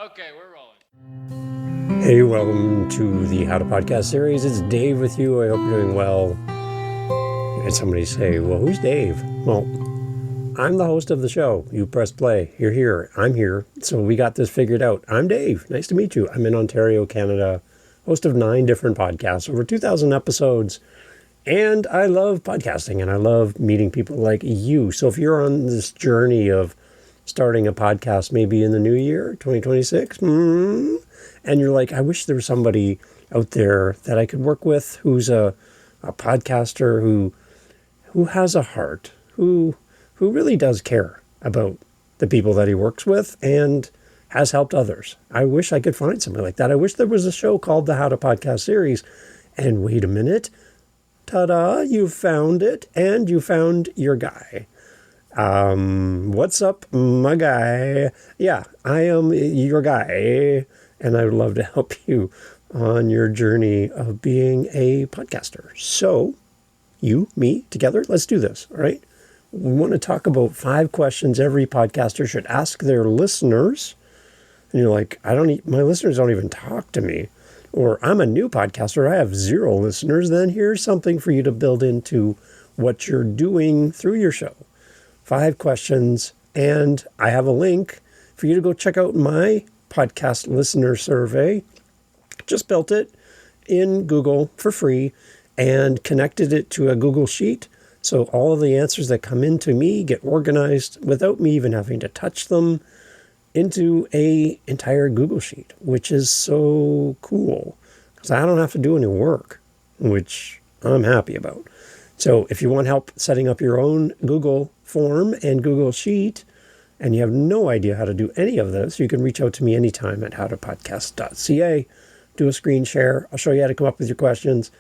Okay, we're rolling. Hey, welcome to the How to Podcast series. It's Dave with you. I hope you're doing well. And somebody say, well, who's Dave? Well, I'm the host of the show. You press play. You're here. I'm here. So we got this figured out. I'm Dave. Nice to meet you. I'm in Ontario, Canada, host of 9 different podcasts, over 2,000 episodes. And I love podcasting and I love meeting people like you. So if you're on this journey of starting a podcast maybe in the new year, 2026, and you're like, I wish there was somebody out there that I could work with who's a podcaster who has a heart, who really does care about the people that he works with and has helped others. I wish I could find somebody like that. I wish there was a show called the How to Podcast series. And wait a minute, ta-da, you found it, and you found your guy. What's up, my guy? Yeah, I am your guy, and I would love to help you on your journey of being a podcaster. So, you, me, together, let's do this, all right? We want to talk about 5 questions every podcaster should ask their listeners. And you're like, my listeners don't even talk to me. Or I'm a new podcaster, I have 0 listeners. Then here's something for you to build into what you're doing through your show. 5 questions, and I have a link for you to go check out my podcast listener survey. Just built it in Google for free and connected it to a Google Sheet. So all of the answers that come into me get organized without me even having to touch them into an entire Google Sheet, which is so cool because I don't have to do any work, which I'm happy about. So if you want help setting up your own Google form and Google Sheet, and you have no idea how to do any of this, you can reach out to me anytime at howtopodcast.ca. Do a screen share. I'll show you how to come up with your questions.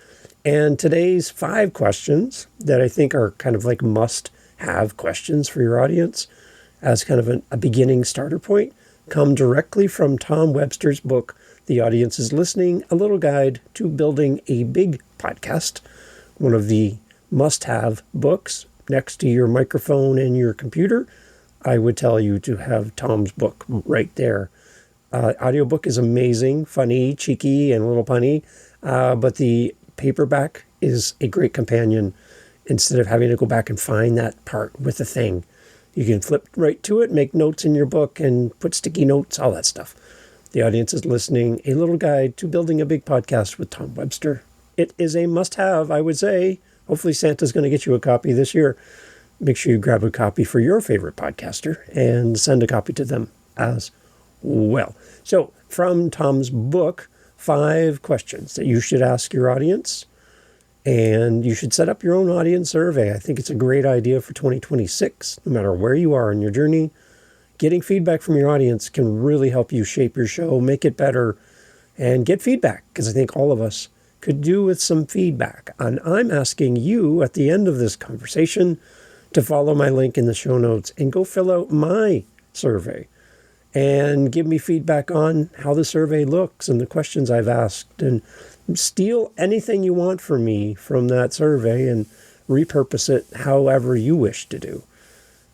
And today's 5 questions that I think are kind of like must-have questions for your audience as kind of a beginning starter point come directly from Tom Webster's book, The Audience is Listening, A Little Guide to Building a Big Podcast, one of the must-have books next to your microphone and your computer. I would tell you to have Tom's book right there. Audiobook is amazing, funny, cheeky, and a little punny, but the paperback is a great companion. Instead of having to go back and find that part with the thing, you can flip right to it, make notes in your book, and put sticky notes, all that stuff. The Audience is Listening, A Little Guide to Building a Big Podcast with Tom Webster. It is a must-have, I would say. Hopefully Santa's going to get you a copy this year. Make sure you grab a copy for your favorite podcaster and send a copy to them as well. So, from Tom's book, 5 questions that you should ask your audience. And you should set up your own audience survey. I think it's a great idea for 2026, no matter where you are in your journey. Getting feedback from your audience can really help you shape your show, make it better, and get feedback, because I think all of us could do with some feedback. And I'm asking you at the end of this conversation to follow my link in the show notes and go fill out my survey and give me feedback on how the survey looks and the questions I've asked, and steal anything you want from me from that survey and repurpose it however you wish to do.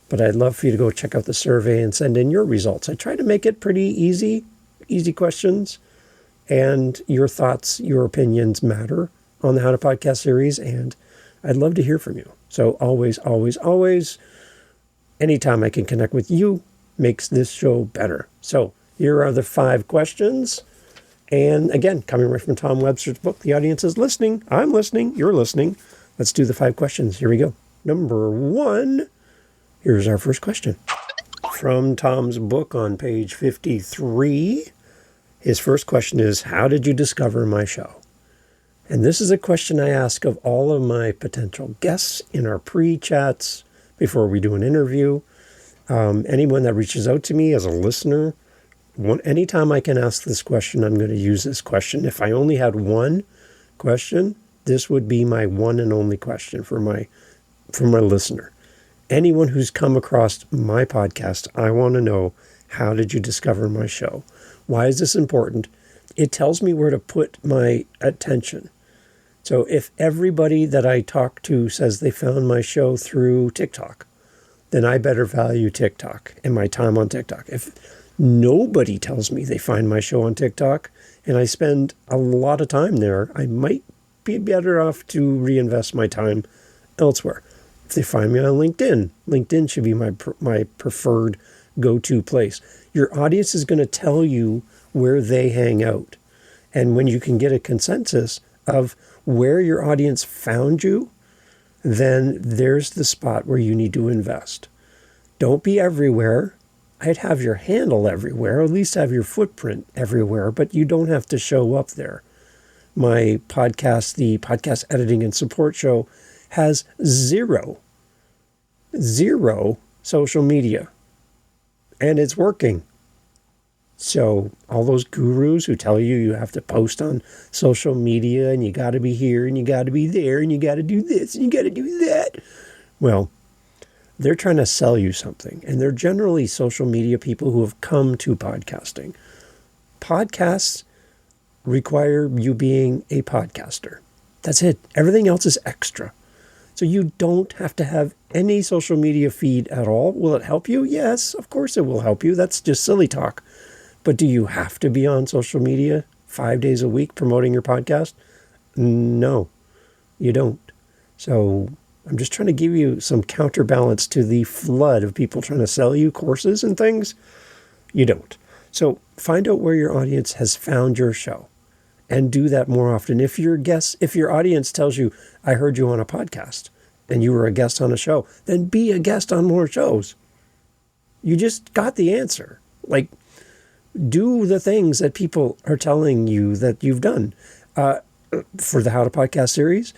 But I'd love for you to go check out the survey and send in your results. I try to make it pretty easy questions. And your thoughts, your opinions matter on the How to Podcast series, and I'd love to hear from you. So always, always, always, anytime I can connect with you makes this show better. So here are the 5 questions. And again, coming right from Tom Webster's book, The Audience is Listening. I'm listening. You're listening. Let's do the 5 questions. Here we go. Number 1, here's our first question. From Tom's book on page 53, his first question is, how did you discover my show? And this is a question I ask of all of my potential guests in our pre-chats before we do an interview. Anyone that reaches out to me as a listener, anytime I can ask this question, I'm going to use this question. If I only had one question, this would be my one and only question for my listener. Anyone who's come across my podcast, I want to know, how did you discover my show? Why is this important? It tells me where to put my attention. So if everybody that I talk to says they found my show through TikTok, then I better value TikTok and my time on TikTok. If Nobody tells me they find my show on TikTok, and I spend a lot of time there. I might be better off to reinvest my time elsewhere. If they find me on LinkedIn, LinkedIn should be my preferred go-to place. Your audience is going to tell you where they hang out. And when you can get a consensus of where your audience found you, then there's the spot where you need to invest. Don't be everywhere. I'd have your handle everywhere, at least have your footprint everywhere, but you don't have to show up there. My podcast, the Podcast Editing and Support Show, has zero social media. And it's working. So all those gurus who tell you you have to post on social media and you got to be here and you got to be there and you got to do this and you got to do that. Well, they're trying to sell you something. And they're generally social media people who have come to podcasting. Podcasts require you being a podcaster. That's it. Everything else is extra. So you don't have to have any social media feed at all. Will it help you? Yes, of course it will help you. That's just silly talk. But do you have to be on social media 5 days a week promoting your podcast? No, you don't. So I'm just trying to give you some counterbalance to the flood of people trying to sell you courses and things. You don't. So find out where your audience has found your show and do that more often. If your audience tells you, I heard you on a podcast and you were a guest on a show, then be a guest on more shows. You just got the answer. Like, do the things that people are telling you that you've done. For the How to Podcast series,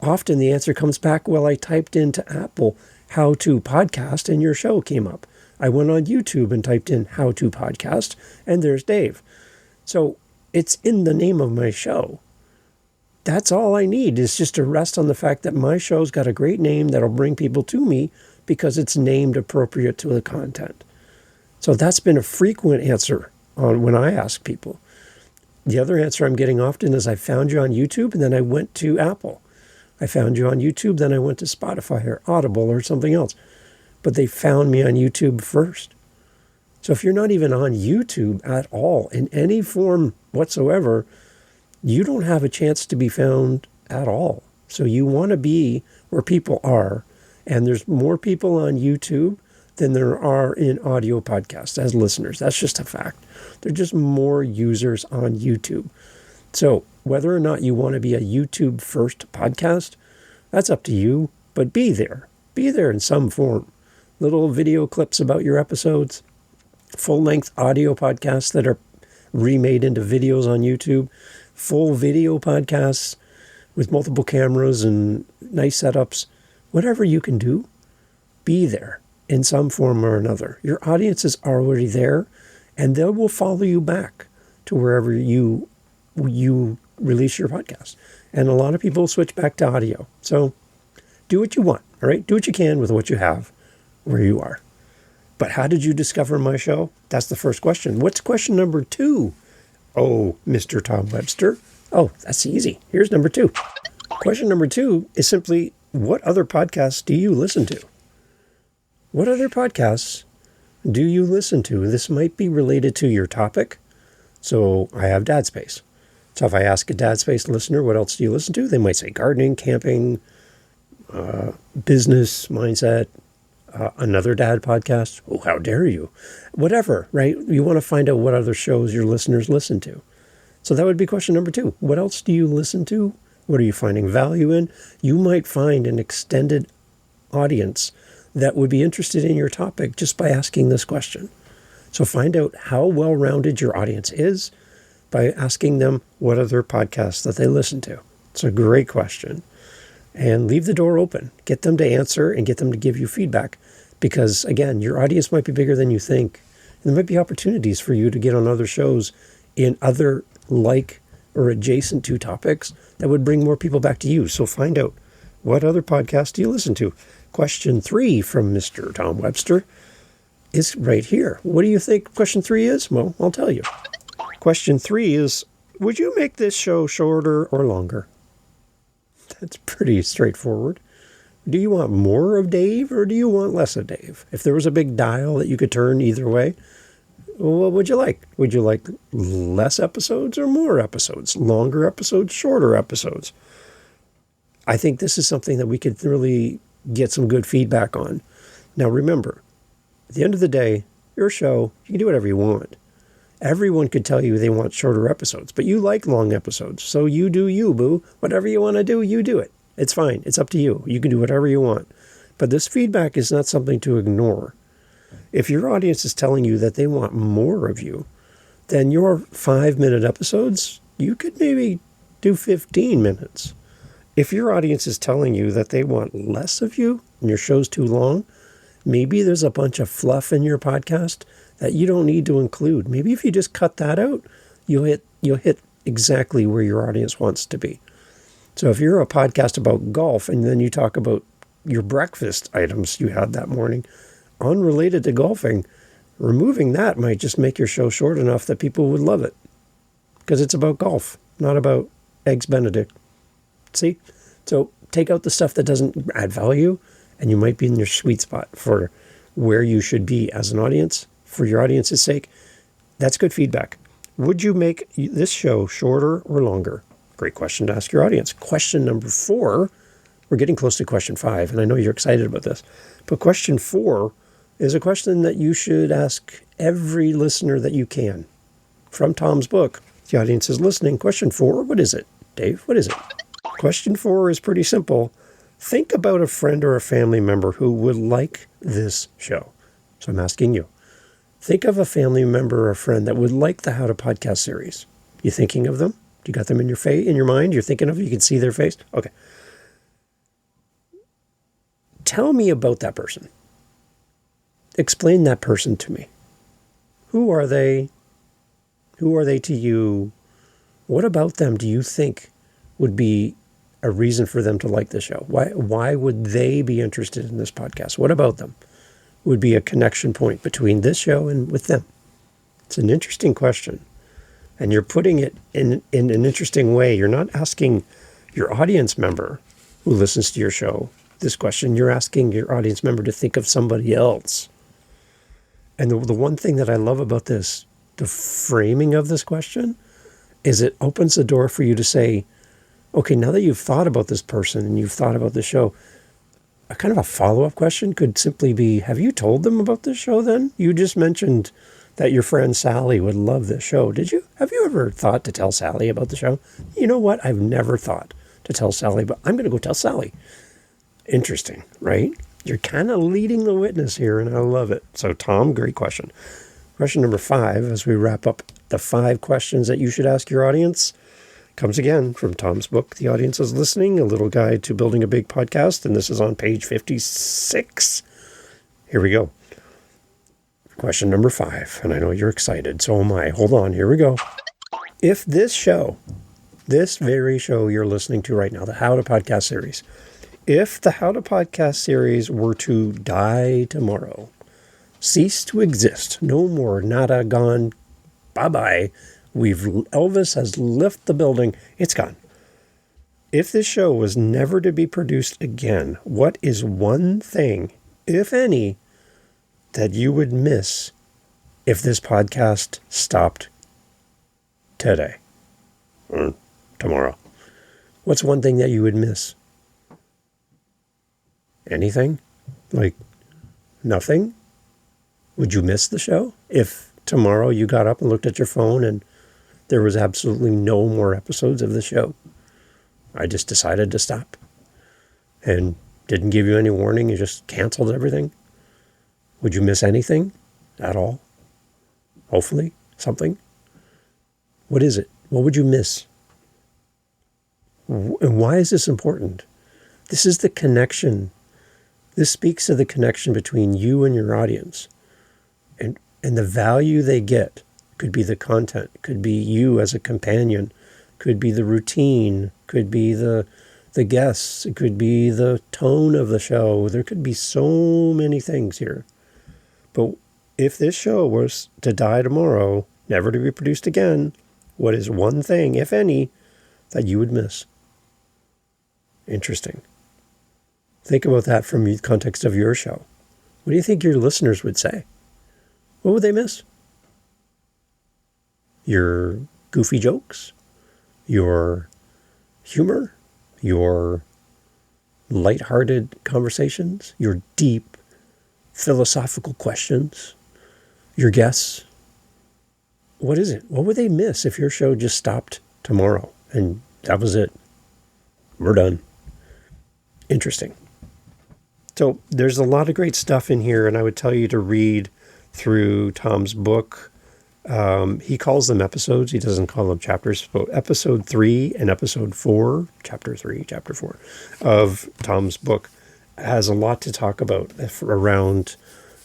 often the answer comes back, well, I typed into Apple how to podcast and your show came up. I went on YouTube and typed in how to podcast and there's Dave. So it's in the name of my show. That's all I need is just to rest on the fact that my show's got a great name that'll bring people to me because it's named appropriate to the content. So that's been a frequent answer on when I ask people. The other answer I'm getting often is I found you on YouTube and then I went to Apple. I found you on YouTube, then I went to Spotify or Audible or something else. But they found me on YouTube first. So if you're not even on YouTube at all in any form whatsoever, you don't have a chance to be found at all. So you want to be where people are. And there's more people on YouTube than there are in audio podcasts as listeners. That's just a fact. There are just more users on YouTube. So whether or not you want to be a YouTube first podcast, that's up to you, but be there. Be there in some form. Little video clips about your episodes, full-length audio podcasts that are remade into videos on YouTube, full video podcasts with multiple cameras and nice setups. Whatever you can do, be there in some form or another. Your audience is already there, and they will follow you back to wherever you release your podcast. And a lot of people switch back to audio. So do what you want, all right? Do what you can with what you have where you are. But how did you discover my show? That's the first question. What's question number 2? Oh, Mr. Tom Webster. Oh, that's easy. Here's number 2. Question number 2 is simply, what other podcasts do you listen to? What other podcasts do you listen to? This might be related to your topic. So I have Dad Space. So if I ask a Dad Space listener, what else do you listen to? They might say gardening, camping, business, mindset, another dad podcast. Oh, how dare you? Whatever, right? You want to find out what other shows your listeners listen to. So that would be question number 2. What else do you listen to? What are you finding value in? You might find an extended audience that would be interested in your topic just by asking this question. So find out how well-rounded your audience is by asking them what other podcasts that they listen to. It's a great question. And leave the door open. Get them to answer and get them to give you feedback. Because, again, your audience might be bigger than you think. And there might be opportunities for you to get on other shows in other like or adjacent to topics that would bring more people back to you. So find out, what other podcasts do you listen to? Question 3 from Mr. Tom Webster is right here. What do you think question 3 is? Well, I'll tell you. Question 3 is, would you make this show shorter or longer? That's pretty straightforward. Do you want more of Dave or do you want less of Dave? If there was a big dial that you could turn either way, What would you like? Would you like less episodes or more episodes? Longer episodes, shorter episodes? I think this is something that we could really get some good feedback on. Now remember, at the end of the day, your show, you can do whatever you want. Everyone could tell you they want shorter episodes, but you like long episodes. So you do you, boo. Whatever you want to do, you do it. It's fine. It's up to you. You can do whatever you want. But this feedback is not something to ignore. If your audience is telling you that they want more of you, then your 5-minute episodes, you could maybe do 15 minutes. If your audience is telling you that they want less of you and your show's too long, maybe there's a bunch of fluff in your podcast that you don't need to include. Maybe if you just cut that out, you'll hit exactly where your audience wants to be. So if you're a podcast about golf and then you talk about your breakfast items you had that morning, unrelated to golfing, removing that might just make your show short enough that people would love it. Because it's about golf, not about Eggs Benedict. See? So take out the stuff that doesn't add value, and you might be in your sweet spot for where you should be as an audience, for your audience's sake. That's good feedback. Would you make this show shorter or longer? Great question to ask your audience. Question number 4, we're getting close to question 5, and I know you're excited about this, but question 4 is a question that you should ask every listener that you can. From Tom's book, the audience is listening. Question 4, what is it? Dave, what is it? Question 4 is pretty simple. Think about a friend or a family member who would like this show. So I'm asking you. Think of a family member or a friend that would like the How to Podcast series. You thinking of them? You got them in your mind? You're thinking of them? You can see their face? Okay. Tell me about that person. Explain that person to me. Who are they? Who are they to you? What about them do you think would be a reason for them to like the show? Why would they be interested in this podcast? What about them would be a connection point between this show and with them? It's an interesting question. And you're putting it in an interesting way. You're not asking your audience member who listens to your show this question. You're asking your audience member to think of somebody else. And the one thing that I love about this, the framing of this question, is it opens the door for you to say, okay, now that you've thought about this person and you've thought about the show, a kind of a follow-up question could simply be, have you told them about this show then? You just mentioned that your friend Sally would love this show. Did you? Have you ever thought to tell Sally about the show? You know what? I've never thought to tell Sally, but I'm going to go tell Sally. Interesting, right? You're kind of leading the witness here, and I love it. So, Tom, great question. Question number 5, as we wrap up the 5 questions that you should ask your audience, comes again from Tom's book, The Audience is Listening, A Little Guide to Building a Big Podcast, and this is on page 56. Here we go. Question number 5, and I know you're excited, so am I. Hold on, here we go. If this show, this very show you're listening to right now, the How to Podcast series, if the How to Podcast series were to die tomorrow, cease to exist, no more, nada, gone, bye-bye, Elvis has left the building. It's gone. If this show was never to be produced again, what is one thing, if any, that you would miss if this podcast stopped today or tomorrow? What's one thing that you would miss? Anything? Like nothing? Would you miss the show if tomorrow you got up and looked at your phone and there was absolutely no more episodes of the show? I just decided to stop and didn't give you any warning. You just canceled everything. Would you miss anything at all? Hopefully, something. What is it? What would you miss? And why is this important? This is the connection. This speaks to the connection between you and your audience. And the value they get could be the content, could be you as a companion, could be the routine, could be the guests, it could be the tone of the show. There could be so many things here. But if this show was to die tomorrow, never to be produced again, what is one thing, if any, that you would miss? Interesting. Think about that from the context of your show. What do you think your listeners would say? What would they miss? your goofy jokes, your humor, your lighthearted conversations, your deep philosophical questions, your guests. What is it? What would they miss if your show just stopped tomorrow and that was it? We're done. Interesting. So there's a lot of great stuff in here, and I would tell you to read through Tom's book. He calls them episodes. He doesn't call them chapters. So episode 3 and episode 4, chapter 3, chapter 4 of Tom's book has a lot to talk about around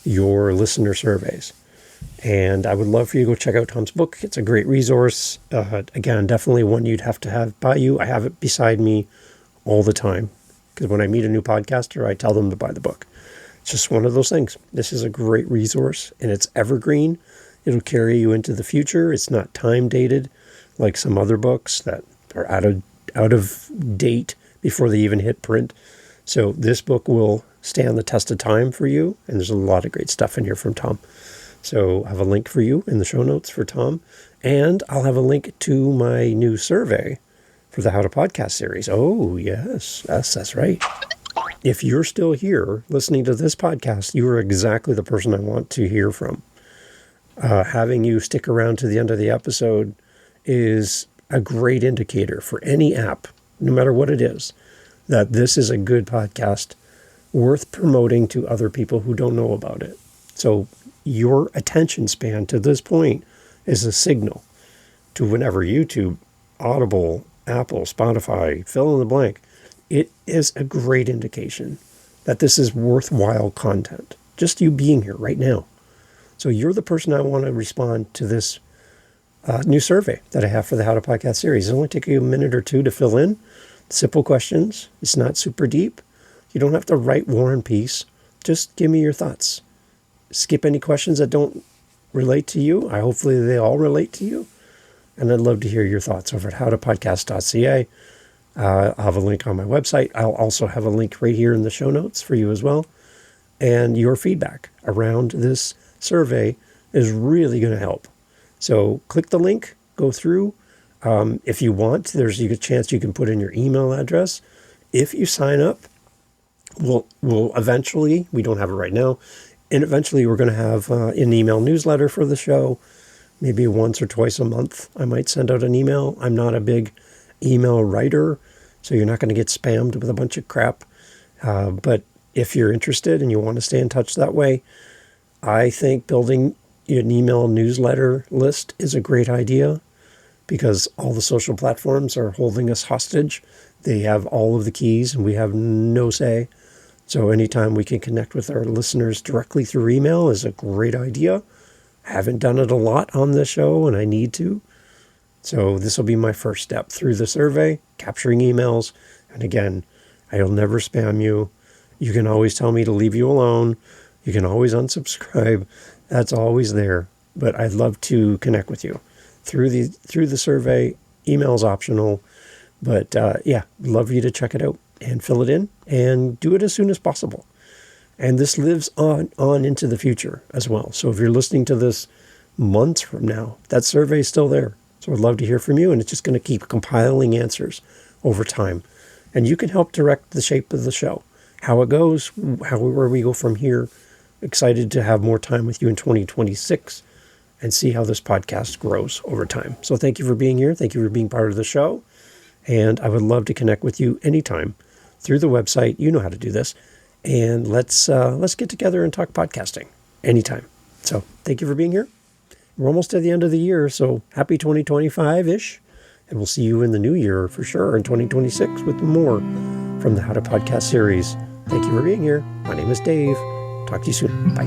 your listener surveys. And I would love for you to go check out Tom's book. It's a great resource. Again, definitely one you'd have to have by you. I have it beside me all the time because when I meet a new podcaster, I tell them to buy the book. It's just one of those things. This is a great resource, and it's evergreen. It'll carry you into the future. It's not time dated like some other books that are out of date before they even hit print. So this book will stand the test of time for you, and there's a lot of great stuff in here from Tom. So I have a link for you in the show notes for Tom, and I'll have a link to my new survey for the How to Podcast series. Oh, yes, that's right. If you're still here listening to this podcast, you are exactly the person I want to hear from. Having you stick around to the end of the episode is a great indicator for any app, no matter what it is, that this is a good podcast worth promoting to other people who don't know about it. So your attention span to this point is a signal to whenever YouTube, Audible, Apple, Spotify, fill in the blank. It is a great indication that this is worthwhile content. Just you being here right now. So you're the person I want to respond to this new survey that I have for the How to Podcast series. It'll only take you a minute or two to fill in. Simple questions. It's not super deep. You don't have to write War and Peace. Just give me your thoughts. Skip any questions that don't relate to you. Hopefully they all relate to you. And I'd love to hear your thoughts over at howtopodcast.ca. I'll have a link on my website. I'll also have a link right here in the show notes for you as well. And your feedback around this survey is really going to help. So click the link, go through. If you want, there's a chance you can put in your email address. If you sign up, we'll eventually, we don't have it right now, and eventually we're going to have an email newsletter for the show. Maybe once or twice a month, I might send out an email. I'm not a big email writer, so you're not going to get spammed with a bunch of crap. But if you're interested and you want to stay in touch that way, I think building an email newsletter list is a great idea because all the social platforms are holding us hostage. They have all of the keys and we have no say. So anytime we can connect with our listeners directly through email is a great idea. I haven't done it a lot on this show and I need to. So this will be my first step through the survey, capturing emails. And again, I'll never spam you. You can always tell me to leave you alone. You can always unsubscribe. That's always there. But I'd love to connect with you through the survey. Email's optional. But love you to check it out and fill it in and do it as soon as possible. And this lives on into the future as well. So if you're listening to this months from now, that survey is still there. So I'd love to hear from you, and it's just going to keep compiling answers over time. And you can help direct the shape of the show, how it goes, where we go from here. Excited to have more time with you in 2026 and see how this podcast grows over time. So thank you for being here. Thank you for being part of the show. And I would love to connect with you anytime through the website. You know how to do this. And let's get together and talk podcasting anytime. So thank you for being here. We're almost at the end of the year, so happy 2025-ish. And we'll see you in the new year for sure in 2026 with more from the How to Podcast series. Thank you for being here. My name is Dave. Talk to you soon. Bye.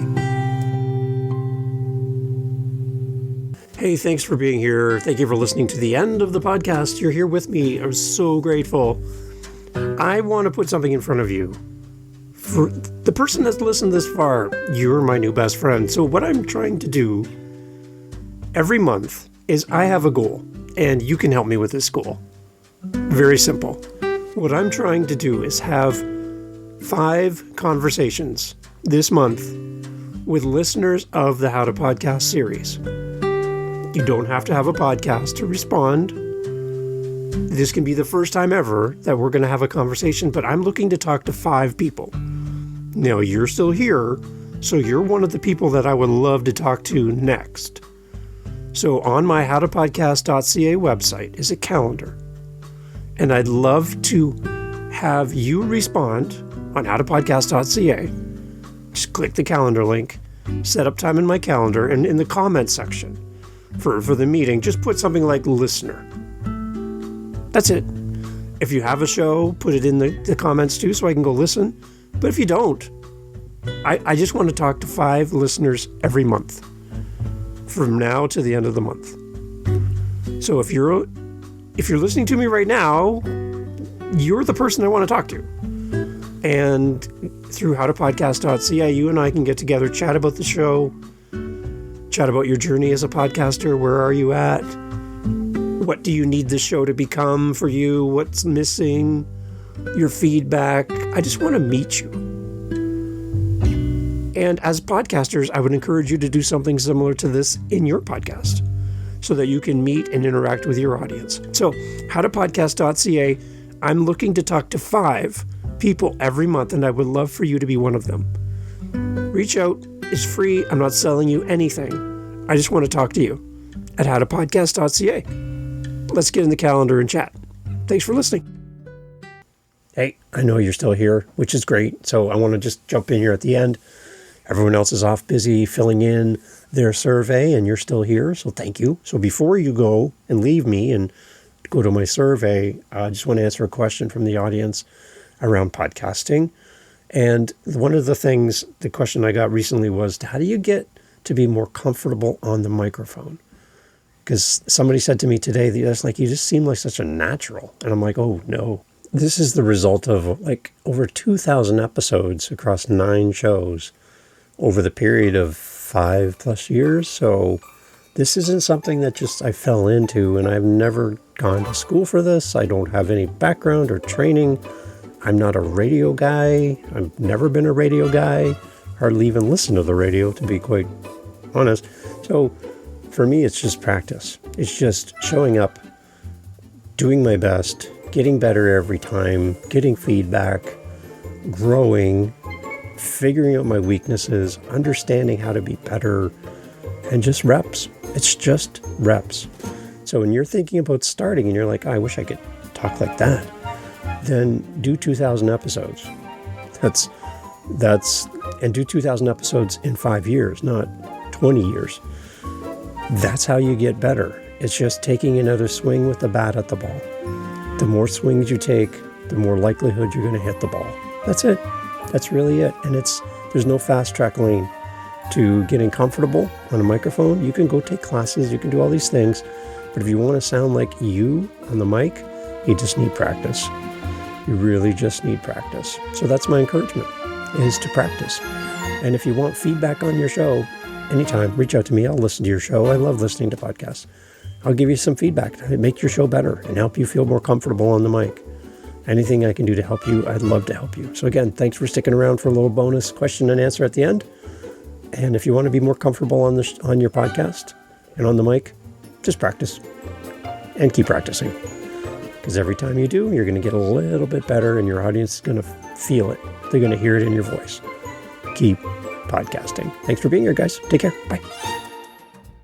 Hey, thanks for being here. Thank you for listening to the end of the podcast. You're here with me. I'm so grateful. I want to put something in front of you. For the person that's listened this far, you're my new best friend. So what I'm trying to do every month is I have a goal, and you can help me with this goal. Very simple. What I'm trying to do is have 5 conversations this month with listeners of the How to Podcast series. You don't have to have a podcast to respond. This can be the first time ever that we're going to have a conversation, but I'm looking to talk to 5 people. Now, you're still here, so you're one of the people that I would love to talk to next. So on my howtopodcast.ca website is a calendar, and I'd love to have you respond on howtopodcast.ca. Just click the calendar link, set up time in my calendar, and in the comment section for the meeting, just put something like listener. That's it. If you have a show, put it in the comments too so I can go listen. But if you don't, I just want to talk to 5 listeners every month from now to the end of the month. So if you're listening to me right now, you're the person I want to talk to. And through howtopodcast.ca, you and I can get together, chat about the show, chat about your journey as a podcaster. Where are you at? What do you need the show to become for you? What's missing? Your feedback. I just want to meet you. And as podcasters, I would encourage you to do something similar to this in your podcast so that you can meet and interact with your audience. So, howtopodcast.ca, I'm looking to talk to 5 people every month, and I would love for you to be one of them. Reach out. It's free. I'm not selling you anything. I just want to talk to you at howtopodcast.ca. Let's get in the calendar and chat. Thanks for listening. Hey, I know you're still here, which is great. So I want to just jump in here at the end. Everyone else is off busy filling in their survey, and you're still here, so thank you. So before you go and leave me and go to my survey, I just want to answer a question from the audience around podcasting. And one of the question I got recently was, how do you get to be more comfortable on the microphone? Because somebody said to me today, that's like, you just seem like such a natural. And I'm like, oh no. This is the result of like over 2,000 episodes across 9 shows over the period of 5+ years. So this isn't something that just I fell into, and I've never gone to school for this. I don't have any background or training. I'm not a radio guy. I've never been a radio guy. Hardly even listened to the radio, to be quite honest. So for me, it's just practice. It's just showing up, doing my best, getting better every time, getting feedback, growing, figuring out my weaknesses, understanding how to be better, and just reps. It's just reps. So when you're thinking about starting and you're like, I wish I could talk like that, then do 2,000 episodes. And do 2,000 episodes in 5 years, not 20 years. That's how you get better. It's just taking another swing with the bat at the ball. The more swings you take, the more likelihood you're going to hit the ball. That's it. That's really it. And there's no fast track lane to getting comfortable on a microphone. You can go take classes, you can do all these things, but if you want to sound like you on the mic, you just need practice. You really just need practice. So that's my encouragement, is to practice. And if you want feedback on your show, anytime, reach out to me. I'll listen to your show. I love listening to podcasts. I'll give you some feedback to make your show better and help you feel more comfortable on the mic. Anything I can do to help you, I'd love to help you. So again, thanks for sticking around for a little bonus question and answer at the end. And if you want to be more comfortable on your podcast and on the mic, just practice and keep practicing. Because every time you do, you're going to get a little bit better, and your audience is going to feel it. They're going to hear it in your voice. Keep podcasting. Thanks for being here, guys. Take care. Bye.